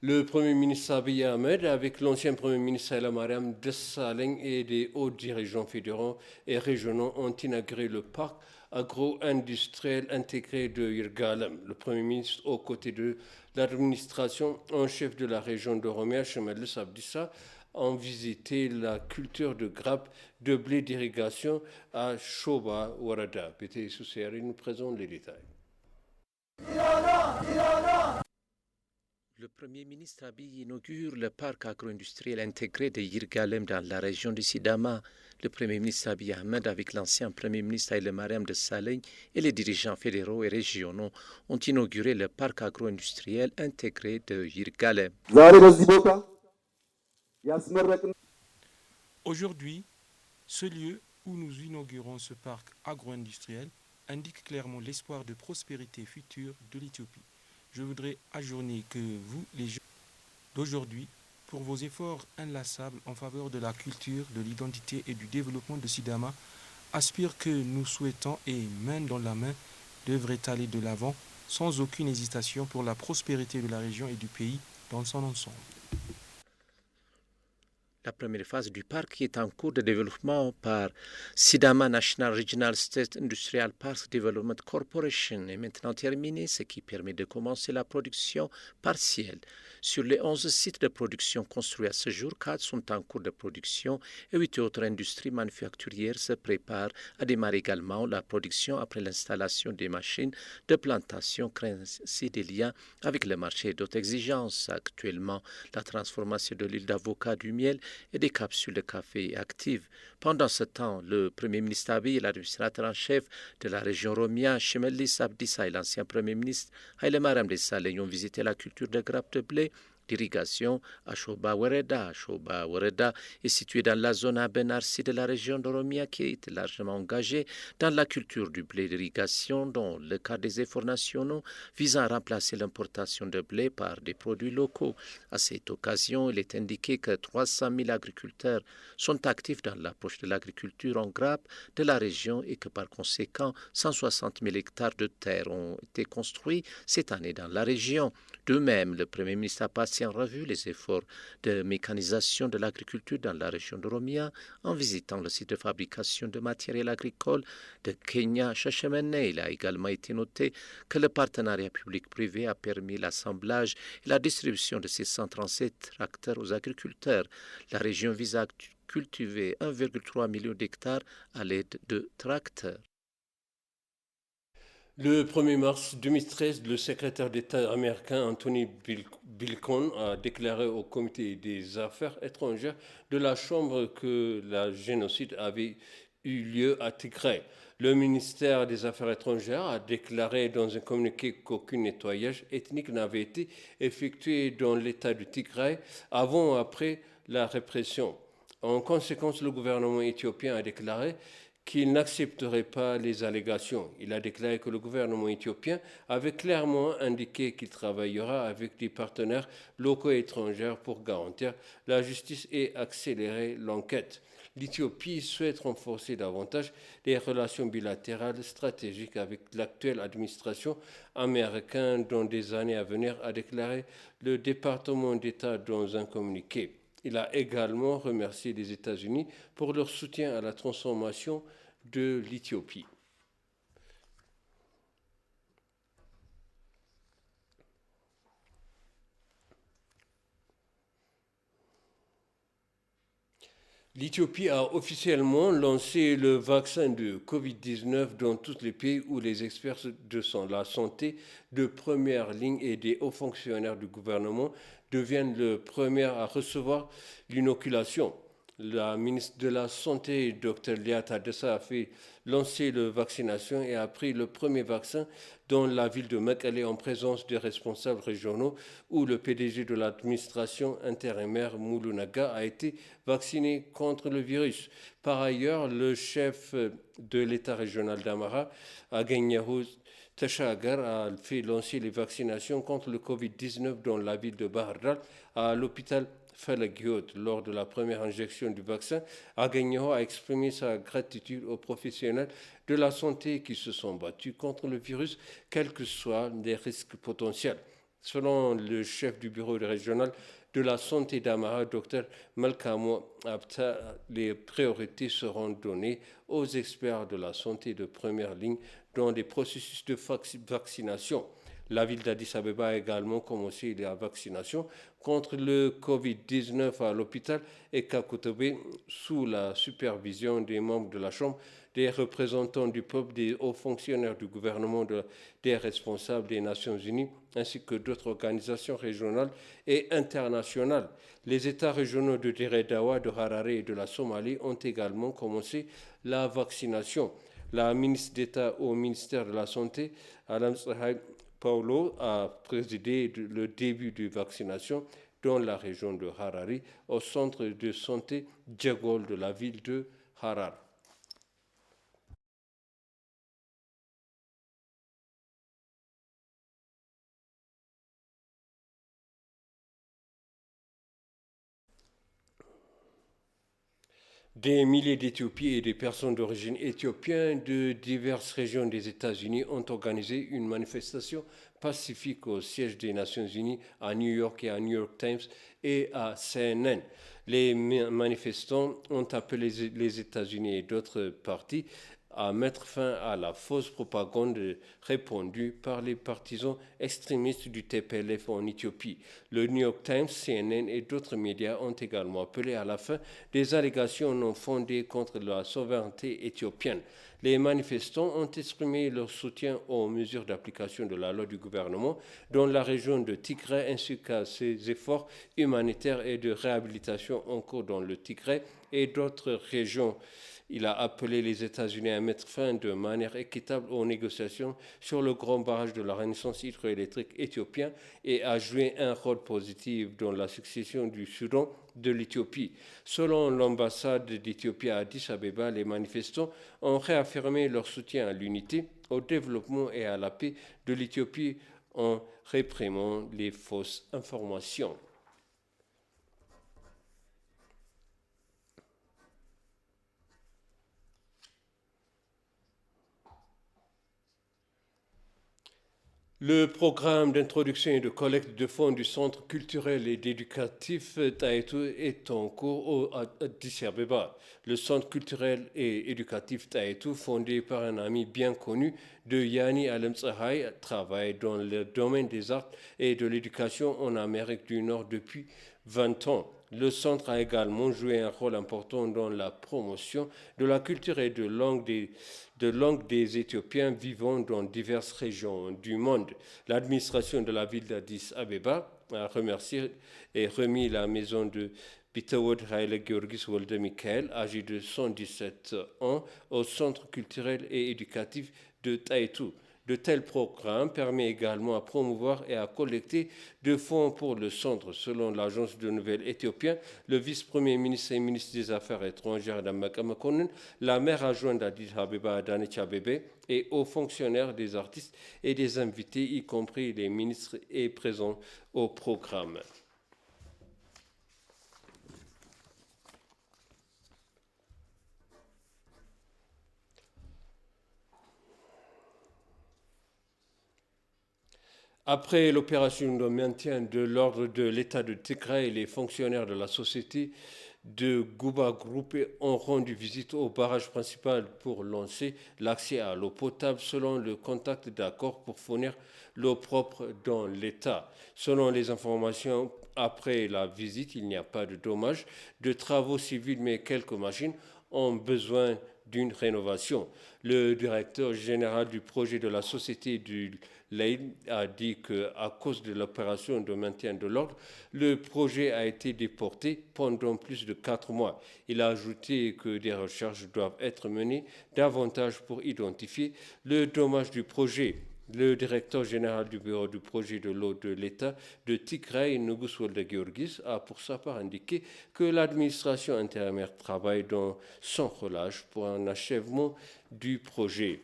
Le Premier ministre Abiy Ahmed, avec l'ancien Premier ministre Hailemariam Desalegn et des hauts dirigeants fédéraux et régionaux, ont inauguré le parc agro-industriel intégré de Yirgalem. Le Premier ministre, aux côtés de l'administration en chef de la région d'Oromia, Chemelis Abdissa, ont visité la culture de grappes de blé d'irrigation à Shoba Warada. PT Sousseri nous présente les détails. Le Premier ministre Abiy inaugure le parc agro-industriel intégré de Yirgalem dans la région du Sidama. Le Premier ministre Abiy Ahmed, avec l'ancien Premier ministre Hailemariam Desalegn et les dirigeants fédéraux et régionaux, ont inauguré le parc agro-industriel intégré de Yirgalem. Aujourd'hui, ce lieu où nous inaugurons ce parc agro-industriel indique clairement l'espoir de prospérité future de l'Éthiopie. Je voudrais ajourner que vous, les jeunes d'aujourd'hui, pour vos efforts inlassables en faveur de la culture, de l'identité et du développement de Sidama, aspirent que nous souhaitons et main dans la main devraient aller de l'avant sans aucune hésitation pour la prospérité de la région et du pays dans son ensemble. La première phase du parc est en cours de développement par Sidama National Regional State Industrial Parks Development Corporation est maintenant terminée, ce qui permet de commencer la production partielle. Sur les 11 sites de production construits à ce jour, 4 sont en cours de production et 8 autres industries manufacturières se préparent à démarrer également la production après l'installation des machines de plantation, créant ainsi des liens avec le marché et d'autres exigences. Actuellement, la transformation de l'huile d'avocat, du miel et des capsules de café actives. Pendant ce temps, le Premier ministre Abiy et l'administrateur en chef de la région Oromia, Chemelis Abdissa, et l'ancien Premier ministre Hailemariam Desalegn ont visité la culture de grappes de blé d'irrigation à Shoba Warada. Shoba Warada est situé dans la zone à Benarsi de la région d'Oromia qui est largement engagée dans la culture du blé d'irrigation dans le cadre des efforts nationaux visant à remplacer l'importation de blé par des produits locaux. À cette occasion, il est indiqué que 300 000 agriculteurs sont actifs dans l'approche de l'agriculture en grappe de la région et que par conséquent, 160 000 hectares de terre ont été construits cette année dans la région. De même, le Premier ministre a passé en revue les efforts de mécanisation de l'agriculture dans la région d'Oromia en visitant le site de fabrication de matériel agricole de Kenya Shashemene. Il a également été noté que le partenariat public-privé a permis l'assemblage et la distribution de ces 137 tracteurs aux agriculteurs. La région vise à cultiver 1,3 million d'hectares à l'aide de tracteurs. Le 1er mars 2013, le secrétaire d'État américain Anthony Blinken a déclaré au Comité des affaires étrangères de la Chambre que le génocide avait eu lieu à Tigray. Le ministère des Affaires étrangères a déclaré dans un communiqué qu'aucun nettoyage ethnique n'avait été effectué dans l'État du Tigray avant ou après la répression. En conséquence, le gouvernement éthiopien a déclaré qu'il n'accepterait pas les allégations. Il a déclaré que le gouvernement éthiopien avait clairement indiqué qu'il travaillera avec des partenaires locaux et étrangers pour garantir la justice et accélérer l'enquête. L'Éthiopie souhaite renforcer davantage les relations bilatérales stratégiques avec l'actuelle administration américaine dans des années à venir, a déclaré le département d'État dans un communiqué. Il a également remercié les États-Unis pour leur soutien à la transformation de l'Éthiopie. L'Éthiopie a officiellement lancé le vaccin de Covid-19 dans tous les pays où les experts de la santé de première ligne et des hauts fonctionnaires du gouvernement deviennent les premiers à recevoir l'inoculation. La ministre de la Santé, Dr Lia Tadessa, a fait lancer la vaccination et a pris le premier vaccin dans la ville de Mekelle en présence des responsables régionaux où le PDG de l'administration intérimaire Moulunaga a été vacciné contre le virus. Par ailleurs, le chef de l'État régional d'Amara, Agenyahu Tashagar, a fait lancer les vaccinations contre le Covid-19 dans la ville de Bahardal à l'hôpital Falagiot. Lors de la première injection du vaccin, Agenyahu a exprimé sa gratitude aux professionnels de la santé qui se sont battus contre le virus, quels que soient les risques potentiels. Selon le chef du bureau régional de la santé d'Amara, Dr Malkamo Abta, les priorités seront données aux experts de la santé de première ligne dans les processus de vaccination. La ville d'Addis Abeba a également commencé la vaccination contre le Covid-19 à l'hôpital Ekakotobe sous la supervision des membres de la Chambre, des représentants du peuple, des hauts fonctionnaires du gouvernement, des responsables des Nations Unies, ainsi que d'autres organisations régionales et internationales. Les États régionaux de Dire Dawa, de Harare et de la Somalie ont également commencé la vaccination. La ministre d'État au ministère de la Santé, Adam Paulo, a présidé le début de vaccination dans la région de Harare, au centre de santé Djegol de la ville de Harare. Des milliers d'Éthiopiens et des personnes d'origine éthiopienne de diverses régions des États-Unis ont organisé une manifestation pacifique au siège des Nations Unies à New York et à New York Times et à CNN. Les manifestants ont appelé les États-Unis et d'autres partis à mettre fin à la fausse propagande répandue par les partisans extrémistes du TPLF en Éthiopie. Le New York Times, CNN et d'autres médias ont également appelé à la fin des allégations non fondées contre la souveraineté éthiopienne. Les manifestants ont exprimé leur soutien aux mesures d'application de la loi du gouvernement dans la région de Tigray ainsi qu'à ses efforts humanitaires et de réhabilitation en cours dans le Tigray et d'autres régions. Il a appelé les États-Unis à mettre fin de manière équitable aux négociations sur le grand barrage de la Renaissance hydroélectrique éthiopien et à jouer un rôle positif dans la succession du Soudan de l'Éthiopie. Selon l'ambassade d'Éthiopie à Addis Abeba, les manifestants ont réaffirmé leur soutien à l'unité, au développement et à la paix de l'Éthiopie en réprimant les fausses informations. Le programme d'introduction et de collecte de fonds du Centre culturel et éducatif Taïtou est en cours à Addis Abeba. Le Centre culturel et éducatif Taïtou, fondé par un ami bien connu de Yani Alem Tsahai, travaille dans le domaine des arts et de l'éducation en Amérique du Nord depuis 20 ans. Le centre a également joué un rôle important dans la promotion de la culture et de langue des Éthiopiens vivant dans diverses régions du monde. L'administration de la ville d'Addis Abeba a remercié et remis la maison de Bitawod Haile Georgis Wolde Michael, âgé de 117 ans, au centre culturel et éducatif de Taïtou. De tels programmes permettent également à promouvoir et à collecter de fonds pour le centre. Selon l'agence de nouvelles éthiopienne, le vice-premier ministre et ministre des Affaires étrangères Dammaka Makonnen, la maire adjointe d'Addis Abeba Adanecha Abebe et aux fonctionnaires, des artistes et des invités, y compris les ministres, est présent au programme. Après l'opération de maintien de l'ordre de l'État de Tigray, les fonctionnaires de la société de Guba Group ont rendu visite au barrage principal pour lancer l'accès à l'eau potable selon le contact d'accord pour fournir l'eau propre dans l'État. Selon les informations, après la visite, il n'y a pas de dommages, de travaux civils, mais quelques machines ont besoin d'une rénovation. Le directeur général du projet de la société du Leïd a dit qu'à cause de l'opération de maintien de l'ordre, le projet a été déporté pendant plus de 4 mois. Il a ajouté que des recherches doivent être menées davantage pour identifier le dommage du projet. Le directeur général du bureau du projet de l'eau de l'État de Tigray, Nugus Wolde Georgis, a pour sa part indiqué que l'administration intérimaire travaille sans relâche pour un achèvement du projet.